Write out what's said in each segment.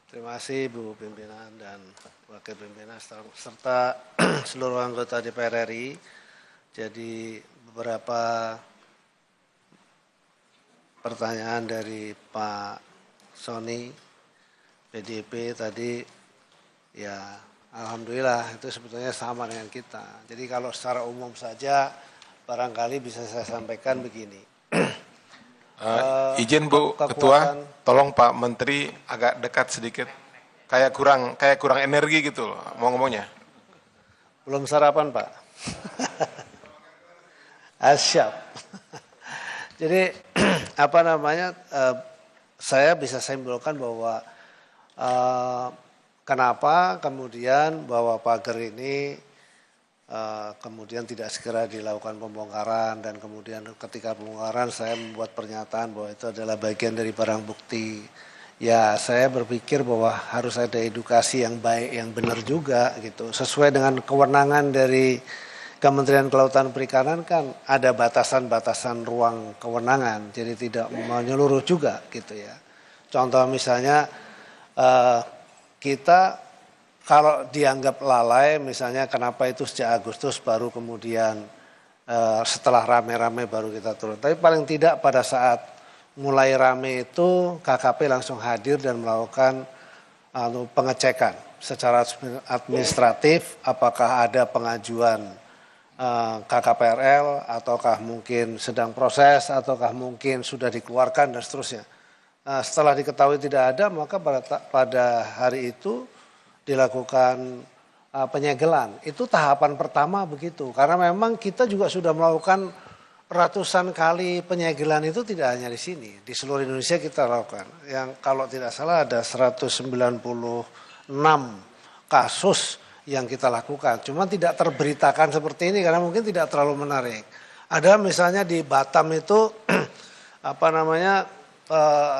Terima kasih Bu Pimpinan dan Wakil Pimpinan serta seluruh anggota DPR RI. Jadi beberapa pertanyaan dari Pak Sony PDIP tadi ya alhamdulillah itu sebetulnya sama dengan kita. Jadi kalau secara umum saja barangkali bisa saya sampaikan begini. Izin Bu Ketua, tolong Pak Menteri agak dekat sedikit. Kayak kurang energi gitu loh, mau ngomongnya. Belum sarapan Pak. Siap. Jadi apa namanya? Saya bisa simpulkan bahwa kenapa kemudian bahwa pagar ini kemudian tidak segera dilakukan pembongkaran dan kemudian ketika pembongkaran saya membuat pernyataan bahwa itu adalah bagian dari barang bukti. Ya saya berpikir bahwa harus ada edukasi yang baik, yang benar juga gitu. Sesuai dengan kewenangan dari Kementerian Kelautan Perikanan kan ada batasan-batasan ruang kewenangan. Jadi tidak menyeluruh juga gitu ya. Contoh misalnya kita kalau dianggap lalai misalnya kenapa itu sejak Agustus baru kemudian setelah rame-rame baru kita turun. Tapi paling tidak pada saat mulai rame itu KKP langsung hadir dan melakukan pengecekan secara administratif apakah ada pengajuan KKPRL ataukah mungkin sedang proses ataukah mungkin sudah dikeluarkan dan seterusnya. Setelah diketahui tidak ada maka pada hari itu dilakukan penyegelan. Itu tahapan pertama begitu. Karena memang kita juga sudah melakukan ratusan kali penyegelan itu tidak hanya di sini. Di seluruh Indonesia kita lakukan. Yang kalau tidak salah ada 196 kasus yang kita lakukan. Cuma tidak terberitakan seperti ini karena mungkin tidak terlalu menarik. Ada misalnya di Batam itu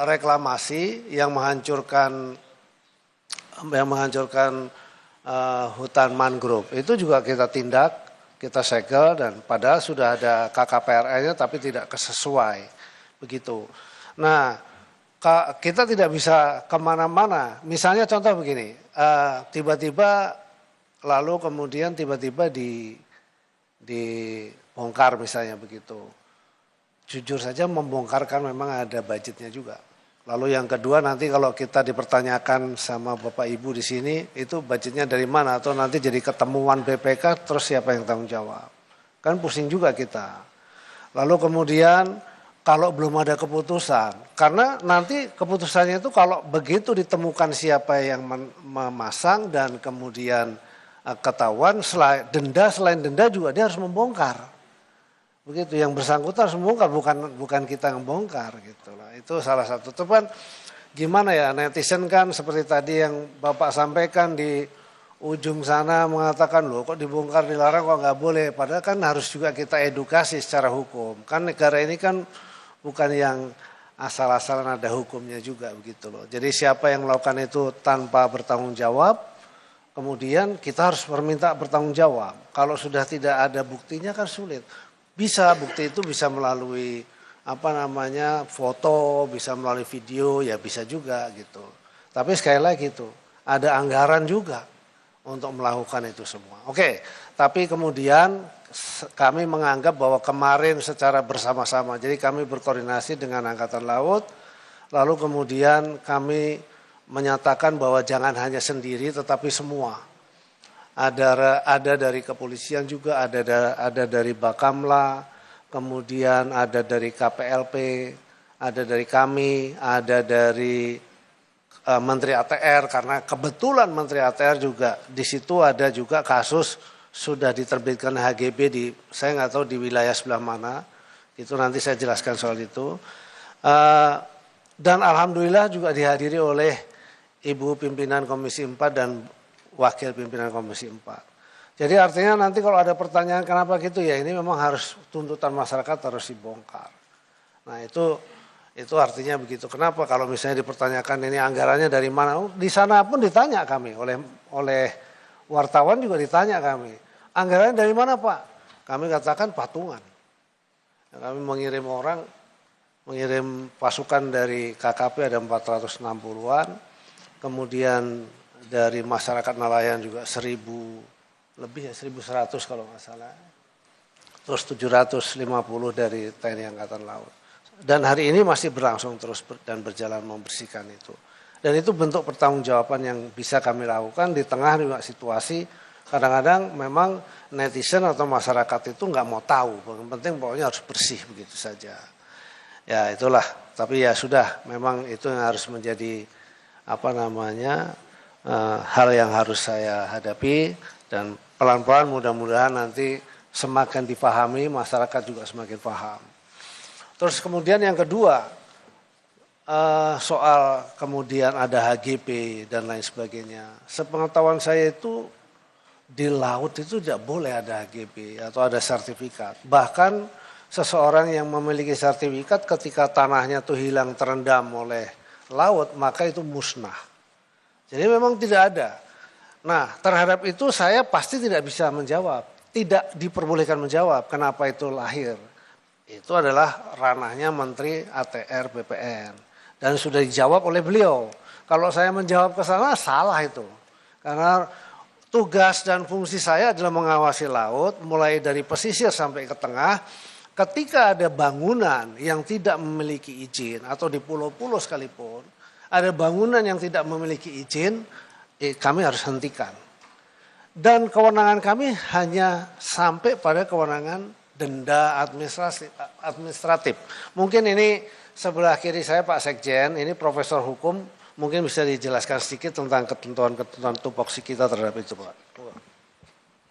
reklamasi yang menghancurkan hutan mangrove itu juga kita tindak, kita segel dan padahal sudah ada KKPRL-nya tapi tidak sesuai begitu. Nah kita tidak bisa kemana-mana. Misalnya contoh begini, tiba-tiba lalu kemudian tiba-tiba dibongkar misalnya begitu. Jujur saja membongkarkan memang ada budgetnya juga. Lalu yang kedua nanti kalau kita dipertanyakan sama Bapak Ibu di sini itu budgetnya dari mana atau nanti jadi ketemuan BPK terus siapa yang tanggung jawab. Kan pusing juga kita. Lalu kemudian kalau belum ada keputusan karena nanti keputusannya itu kalau begitu ditemukan siapa yang memasang dan kemudian ketahuan selain denda juga dia harus membongkar. Begitu yang bersangkutan harus membongkar bukan kita yang bongkar gitu lah. Itu salah satu. Teman gimana ya netizen kan seperti tadi yang Bapak sampaikan di ujung sana mengatakan loh kok dibongkar dilarang kok nggak boleh. Padahal kan harus juga kita edukasi secara hukum. Kan negara ini kan bukan yang asal-asalan ada hukumnya juga begitu loh. Jadi siapa yang melakukan itu tanpa bertanggung jawab, kemudian kita harus meminta bertanggung jawab. Kalau sudah tidak ada buktinya kan sulit. Bisa bukti itu bisa melalui foto, bisa melalui video, ya bisa juga gitu. Tapi sekali lagi itu ada anggaran juga untuk melakukan itu semua. Oke, tapi kemudian kami menganggap bahwa kemarin secara bersama-sama, jadi kami berkoordinasi dengan Angkatan Laut, lalu kemudian kami menyatakan bahwa jangan hanya sendiri tetapi semua. Ada dari kepolisian juga, ada dari Bakamla, kemudian ada dari KPLP, ada dari kami, ada dari Menteri ATR karena kebetulan Menteri ATR juga di situ ada juga kasus sudah diterbitkan HGB saya nggak tahu di wilayah sebelah mana, itu nanti saya jelaskan soal itu. Dan alhamdulillah juga dihadiri oleh Ibu Pimpinan Komisi 4 dan Wakil Pimpinan Komisi 4. Jadi artinya nanti kalau ada pertanyaan kenapa gitu ya ini memang harus tuntutan masyarakat harus dibongkar. Nah itu artinya begitu. Kenapa kalau misalnya dipertanyakan ini anggarannya dari mana? Di sana pun ditanya kami oleh wartawan juga ditanya kami. Anggarannya dari mana Pak? Kami katakan patungan. Kami mengirim pasukan dari KKP ada 460-an. kemudian dari masyarakat nelayan juga 1.000 lebih ya, 1.100 kalau nggak salah. Terus 750 dari TNI Angkatan Laut. Dan hari ini masih berlangsung terus dan berjalan membersihkan itu. Dan itu bentuk pertanggungjawaban yang bisa kami lakukan di tengah juga situasi kadang-kadang memang netizen atau masyarakat itu nggak mau tahu. Yang penting pokoknya harus bersih begitu saja. Ya itulah. Tapi ya sudah, memang itu yang harus menjadi hal yang harus saya hadapi dan pelan-pelan mudah-mudahan nanti semakin dipahami, masyarakat juga semakin paham. Terus kemudian yang kedua, soal kemudian ada HGP dan lain sebagainya. Sepengetahuan saya itu di laut itu tidak boleh ada HGP atau ada sertifikat. Bahkan seseorang yang memiliki sertifikat ketika tanahnya itu hilang terendam oleh laut, maka itu musnah. Jadi memang tidak ada. Nah, terhadap itu saya pasti tidak bisa menjawab. Tidak diperbolehkan menjawab kenapa itu lahir. Itu adalah ranahnya Menteri ATR BPN. Dan sudah dijawab oleh beliau. Kalau saya menjawab ke sana, salah itu. Karena tugas dan fungsi saya adalah mengawasi laut, mulai dari pesisir sampai ke tengah. Ketika ada bangunan yang tidak memiliki izin, atau di pulau-pulau sekalipun, ada bangunan yang tidak memiliki izin, kami harus hentikan. Dan kewenangan kami hanya sampai pada kewenangan denda administratif. Mungkin ini sebelah kiri saya Pak Sekjen, ini Profesor Hukum, mungkin bisa dijelaskan sedikit tentang ketentuan-ketentuan tupoksi kita terhadap itu Pak.